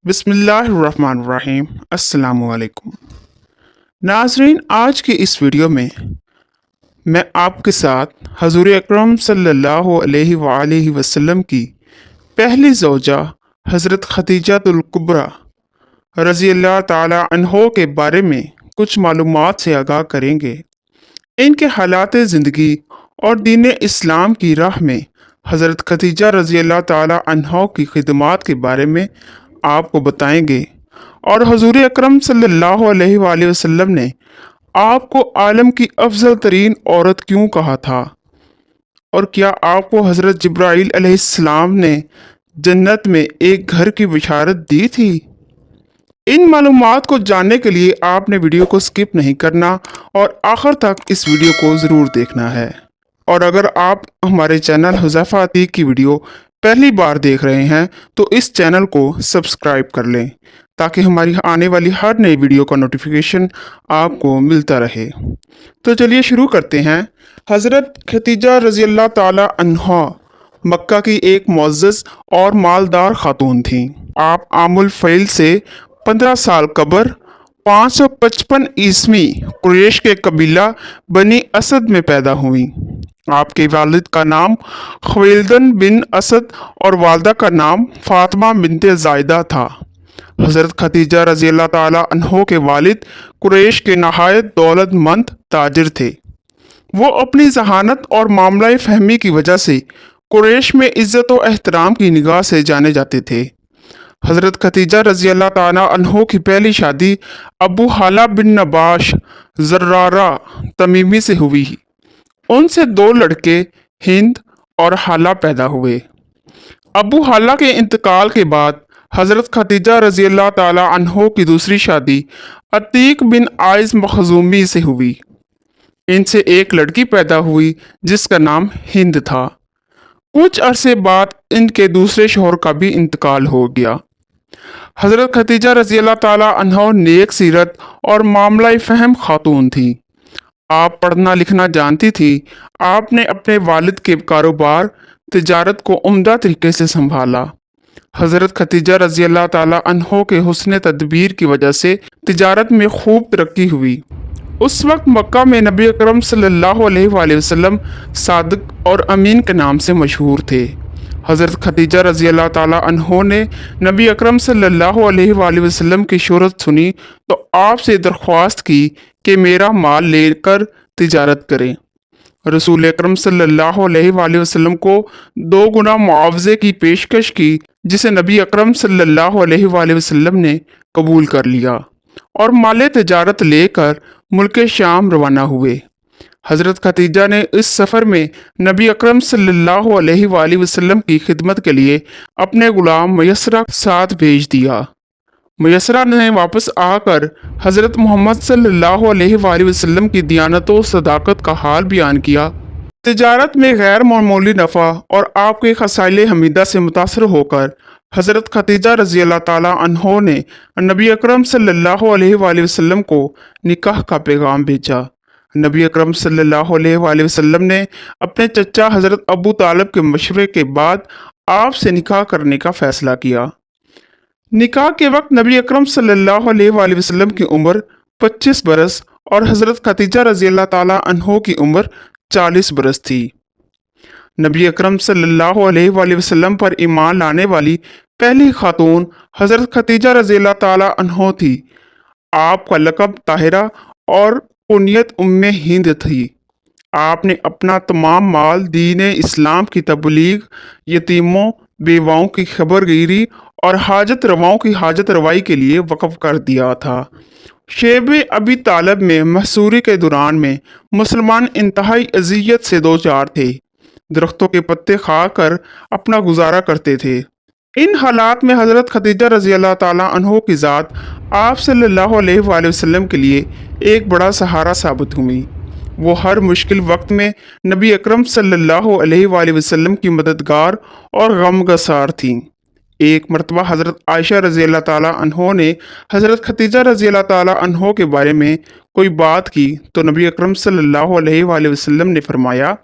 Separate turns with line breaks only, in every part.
बिस्मिल्लाहिर्रहमानिर्रहीम। अस्सलामु अलैकुम नाजरीन, आज की इस वीडियो में मैं आपके साथ हजूर अकरम सल्लल्लाहु अलैहि वसल्लम की पहली ज़ौजा हज़रत खदीजातुल कुबरा रज़ी अल्लाह ताला अन्हो के बारे में कुछ मालूमात से आगाह करेंगे। इनके हालात ज़िंदगी और दीन इस्लाम की राह में हज़रत खदीजा रज़ी अल्लाह ताला अन्हा की खिदमात के बारे में आपको बताएंगे और हजूर अकरम सल्लल्लाहु अलैहि वसल्लम ने आपको आलम की अफजल तरीन औरत क्यों कहा था और क्या आपको हज़रत जिब्राईल अलैहिस्सलाम ने जन्नत में एक घर की बिशारत दी थी। इन मालूमात को जानने के लिए आपने वीडियो को स्किप नहीं करना और आखिर तक इस वीडियो को ज़रूर देखना है। और अगर आप हमारे चैनल हुज़ैफा अतीक की वीडियो पहली बार देख रहे हैं तो इस चैनल को सब्सक्राइब कर लें ताकि हमारी आने वाली हर नई वीडियो का नोटिफिकेशन आपको मिलता रहे। तो चलिए शुरू करते हैं। हज़रत खदीजा रज़ी अल्लाह ताला अन्हा मक्का की एक मुअज़्ज़ज़ और मालदार खातून थीं। आप आमुल फ़ैल से 15 साल कब्र 555 ईस्वी कुरैश के कबीला बनी असद में पैदा हुई। आपके वालिद का नाम ख़ुवैलद बिन असद और वालदा का नाम फ़ातिमा बिन्ते ज़ायदा था। हज़रत खदीजा रज़ी अल्लाह ताला अन्हो के वालिद कुरैश के नहायत दौलतमंद ताजिर थे। वो अपनी जहानत और मामला फ़हमी की वजह से कुरैश में इज़्ज़त व एहतराम की निगाह से जाने जाते थे। हज़रत खदीजा रज़ी अल्लाह ताला अन्हो की पहली शादी अबू हाला बिन नबाश ज़र्रारा तमीमी से हुई। उनसे 2 लड़के हिंद और हाला पैदा हुए। अबू हाला के इंतकाल के बाद हज़रत खदीजा रज़ी अल्लाह ताला अन्हो की दूसरी शादी अतीक बिन आइज़ मखज़ूमी से हुई। इनसे एक लड़की पैदा हुई जिसका नाम हिंद था। कुछ अरसे बाद इनके दूसरे शोहर का भी इंतकाल हो गया। हज़रत खदीजा रज़ी अल्लाह ताला अन्हा नेक सीरत और मामला फ़हम खातून थी। आप पढ़ना लिखना जानती थी। आपने अपने वालिद के कारोबार तिजारत को उम्दा तरीके से संभाला। हज़रत खदीजा रज़ी अल्लाह ताला अन्हो के हुस्न तदबीर की वजह से तिजारत में खूब तरक्की हुई। उस वक्त मक्का में नबी अकरम सल्लल्लाहु अलैहि वसल्लम सादिक और अमीन के नाम से मशहूर थे। हज़रत खदीजा रज़ी अल्लाह ताला अन्हो ने नबी अकरम सल्लल्लाहु अलैहि वसल्लम की शोहरत सुनी तो आपसे दरख्वास्त की कि मेरा माल लेकर तिजारत करें। रसूल अकरम सल्लल्लाहु अलैहि वसल्लम को 2 गुना मुआवजे की पेशकश की जिसे नबी अकरम सल्लल्लाहु अलैहि वसल्लम ने कबूल कर लिया और माल तिजारत लेकर मुल्क शाम रवाना हुए। हज़रत खदीजा ने इस सफ़र में नबी अकरम सल्लल्लाहु अलैहि वसल्लम की खिदमत के लिए अपने ग़ुलाम मयसरा साथ भेज दिया। मयसरा ने वापस आकर हज़रत मोहम्मद सल्लल्लाहु अलैहि वसल्लम की दियानत और सदाकत का हाल बयान किया। तिजारत में गैर मामूली नफ़ा और आपके खसाइल हमीदा से मुतासर होकर हज़रत खदीजा रज़ी अल्लाह ताला अन्हो ने नबी अकरम सल्लल्लाहु अलैहि वसल्लम को निकाह का पैगाम भेजा। नबी अकरम सल्लल्लाहु अलैहि वसल्लम ने अपने चचा हज़रत अबू तालिब के मशवरे के बाद आपसे निकाह करने का फ़ैसला किया। निकाह के वक्त नबी अकरम सल्लल्लाहु अलैहि वसल्लम की उम्र 25 बरस और हज़रत खदीजा रज़ी अल्लाह ताला अन्हो की उम्र 40 बरस थी। नबी अकरम सल्लल्लाहु अलैहि वसल्लम पर ईमान लाने वाली पहली खातून हज़रत खदीजा रज़ी अल्लाह ताला अन्हो थी। आपका लक़ब ताहिरा और कुनियत उम्मे हिंद थी। आपने अपना तमाम माल दीन इस्लाम की तबलीग, यतीमों बेवाओं की खबरगिरी और हाजत रवाओं की हाजत रवाई के लिए वक़फ़ कर दिया था। शेब अबी तालब में महसूरी के दौरान में मुसलमान इंतहाई अजियत से दो चार थे। दरख्तों के पत्ते खाकर अपना गुजारा करते थे। इन हालात में हज़रत खदीजा रज़ी अल्लाह ताला अन्हो की ज़ात आप सल्लल्लाहु अलैहि वसल्लम के लिए एक बड़ा सहारा साबित हुई। वो हर मुश्किल वक्त में नबी अकरम सल्लल्लाहु अलैहि वसल्लम की मददगार और गमगसार थीं। एक मरतबा हज़रत आयशा रज़ी अल्लाह ताला अन्हो ने हज़रत खदीजा रज़ी अल्लाह ताला अन्हो के बारे में कोई बात की तो नबी अकरम सल्लल्लाहु अलैहि वसल्लम ने फरमाया,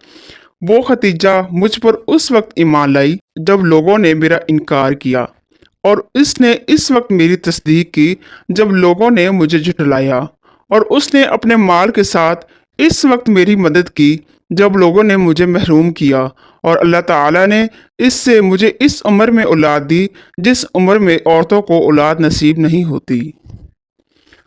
वो खदीजा मुझ पर उस वक्त ईमान लाई जब लोगों ने मेरा इनकार किया और इसने इस वक्त मेरी तस्दीक की जब लोगों ने मुझे झुठलाया, और उसने अपने माल के साथ इस वक्त मेरी मदद की जब लोगों ने मुझे महरूम किया, और अल्लाह ताला ने इससे मुझे इस उम्र में औलाद दी जिस उम्र में औरतों को औलाद नसीब नहीं होती।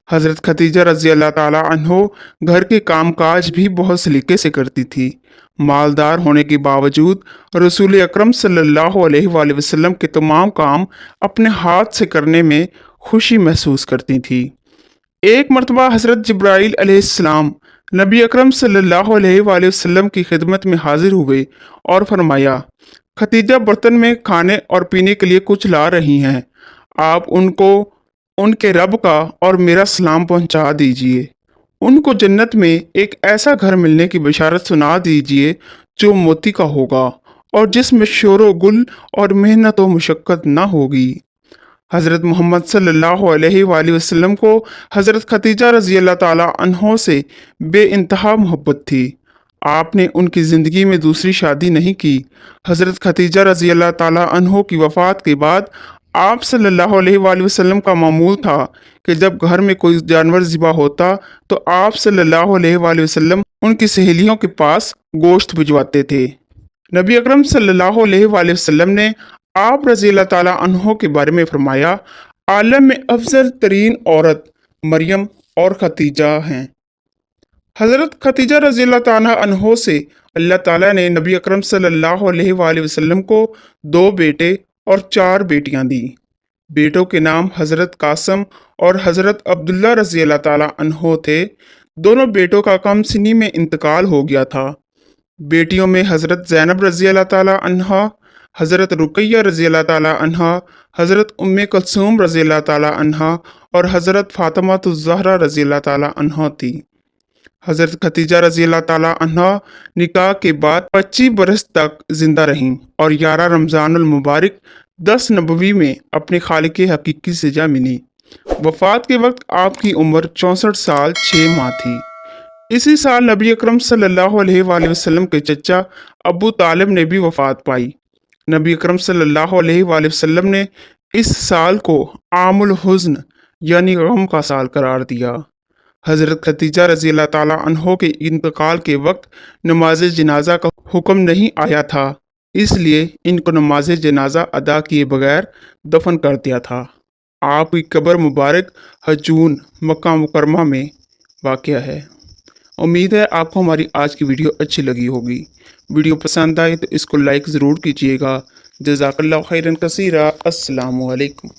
हज़रत खदीजा रज़ी अल्लाह ताला अन्हो घर के कामकाज भी बहुत सलीके से करती थी। मालदार होने के बावजूद रसूल अकरम सल्लल्लाहु अलैहि वसल्लम के तमाम काम अपने हाथ से करने में खुशी महसूस करती थी। एक मरतबा हज़रत जिब्राईल अलैहिस्सलाम नबी अकरम सल्लल्लाहु अलैहि वसल्लम की खिदमत में हाजिर हुए और फरमाया, खदीजा बर्तन में खाने और पीने के लिए कुछ ला रही हैं, आप उनको उनके रब का और मेरा सलाम पहुंचा दीजिए। उनको जन्नत में एक ऐसा घर मिलने की बशारत सुना दीजिए जो मोती का होगा और जिसमें शोर गुल और मेहनत व मुशक्क़त न होगी। हज़रत मोहम्मद सल्लल्लाहु अलैहि वसल्लम को हज़रत खदीजा रज़ी अल्लाह ताला अन्हों से बेइंतहा मोहब्बत थी। आपने उनकी ज़िंदगी में दूसरी शादी नहीं की। हज़रत खदीजा रज़ी अल्लाह ताला अन्हों की वफ़ात के बाद आप सल्लल्लाहु अलैहि वसल्लम का मामूल था कि जब घर में कोई जानवर ज़िबा होता तो आप सल्लल्लाहु अलैहि वसल्लम उनकी सहेलियों के पास गोश्त भिजवाते थे। नबी अकरम सल्लल्लाहु अलैहि वसल्लम ने आप रज़ी अल्लाह ताला अन्हों के बारे में फरमाया, आलम में अफजल तरीन औरत मरियम और खदीजा हैं। हज़रत खदीजा रज़ी अल्लाह ताला अन्हों से अल्लाह ताला ने नबी अकरम सल्लल्लाहु अलैहि वसल्लम को 2 बेटे और 4 बेटियां दी। बेटों के नाम हज़रत कासम और हज़रत अब्दुल्ला रज़ी अल्लाह ताला अन्हो थे। दोनों बेटों का कम सिनी में इंतकाल हो गया था। बेटियों में हज़रत ज़ैनब रज़ी अल्लाह ताला अन्हा, हज़रत रुकैया रज़ी अल्लाह ताला अन्हा, हज़रत उम्मे कुलसूम रज़ी अल्लाह ताला अन्हा और हज़रत फ़ातिमातुज़ ज़हरा रज़ी अल्लाह ताला अन्हा थी। हज़रत खदीजा रज़ी अल्लाह ताला अन्हा निकाह के बाद 25 बरस तक जिंदा रहीं और 11 रमज़ानुल मुबारक 10 नबवी में अपने खालिक हकीकी से जा मिली। वफ़ात के वक्त आपकी उम्र 64 साल 6 माह थी। इसी साल नबी अकरम सल्लल्लाहु अलैहि वसल्लम के चचा अबू तालिब ने भी वफ़ात पाई। नबी अकरम सल्लल्लाहु अलैहि वसल्लम ने इस साल को आमुल हुज़्न यानी गम का साल करार दिया। हज़रत खदीजा रज़ी अल्लाह ताला अन्हो के इंतकाल के वक्त नमाज जनाजा का हुक्म नहीं आया था, इसलिए इनको नमाज जनाजा अदा किए बगैर दफन कर दिया था। आपकी कब्र मुबारक हजून मक्का मुकरमा में वाक़या है। उम्मीद है आपको हमारी आज की वीडियो अच्छी लगी होगी। वीडियो पसंद आए तो इसको लाइक ज़रूर कीजिएगा। जज़ाकल्लाहु खैरन कसीरा। अस्सलामु अलैकुम।